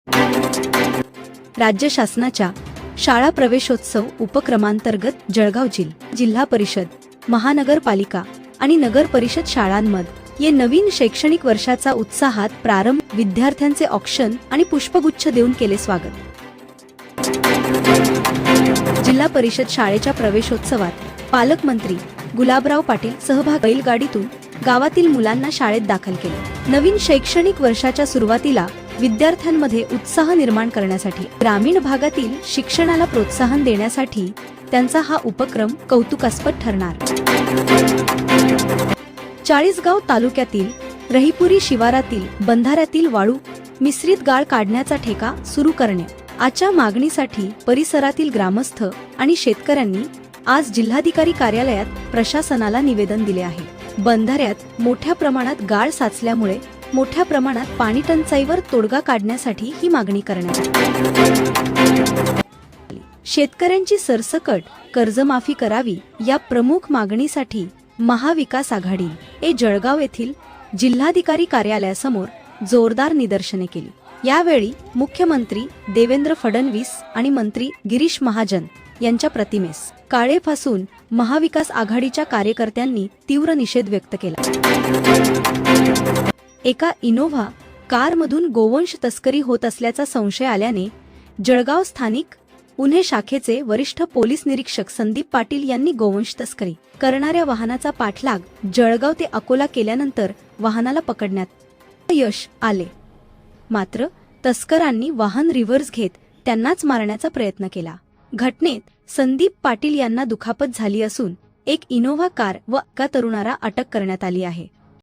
राज्य शासनाच्या शाळा प्रवेशोत्सव उपक्रमांतर्गत जळगाव जिल्हा परिषद, महानगरपालिका आणि नगर परिषद शाळांमध्ये नवीन शैक्षणिक वर्षाचा उत्साहात प्रारंभ, विद्यार्थ्यांचे औक्षण आणि पुष्पगुच्छ देऊन केले स्वागत। जिल्हा परिषद शाळेच्या प्रवेशोत्सवात पालकमंत्री गुलाबराव पाटील सहभाग बैलगाडीतून गावातील मुलांना शाळेत दाखल केले। नवीन शैक्षणिक वर्षाच्या सुरुवातीला विद्यार्थ्यांमध्ये उत्साह निर्माण करण्यासाठी ग्रामीण भागातील शिक्षणाला प्रोत्साहन देण्यासाठी त्यांचा हा उपक्रम कौतुकास्पद ठरणार। चाळीसगाव तालुक्यातील रहीपुरी शिवारातील बंधाऱ्यातील वाळू मिश्रित गाळ काढण्याचा ठेका सुरू करण्याच्या मागणीसाठी परिसरातील ग्रामस्थ आणि शेतकऱ्यांनी आज जिल्हाधिकारी कार्यालयात प्रशासनाला निवेदन दिले आहे। बंधाऱ्यात मोठ्या प्रमाणात गाळ साचल्यामुळे मोठ्या प्रमाणात पाणी टंचाईवर तोडगा काढण्यासाठी ही मागणी करण्यात आली। शेतकऱ्यांची सरसकट कर्जमाफी करावी या प्रमुख मागणीसाठी महाविकास आघाडी जळगाव येथील जिल्हाधिकारी कार्यालयासमोर जोरदार निदर्शने केली। यावेळी मुख्यमंत्री देवेंद्र फडणवीस आणि मंत्री गिरीश महाजन यांच्या प्रतिमेस काळे फासून महाविकास आघाडीच्या कार्यकर्त्यांनी तीव्र निषेध व्यक्त केला। एका इनोव्हा कारमधून गोवंश तस्करी होत असल्याचा संशय आल्याने जळगाव स्थानिक गुन्हे शाखेचे वरिष्ठ पोलीस निरीक्षक संदीप पाटील यांनी गोवंश तस्करी करणाऱ्या वाहनाचा पाठलाग जळगाव ते अकोला केल्यानंतर वाहनाला पकडण्यात यश आले। मात्र तस्करांनी वाहन रिव्हर्स घेत त्यांनाच मारण्याचा प्रयत्न केला। घटनेत संदीप पाटील यांना दुखापत झाली असून एक इनोव्हा कार व एका तरुणाला अटक करण्यात आली आहे।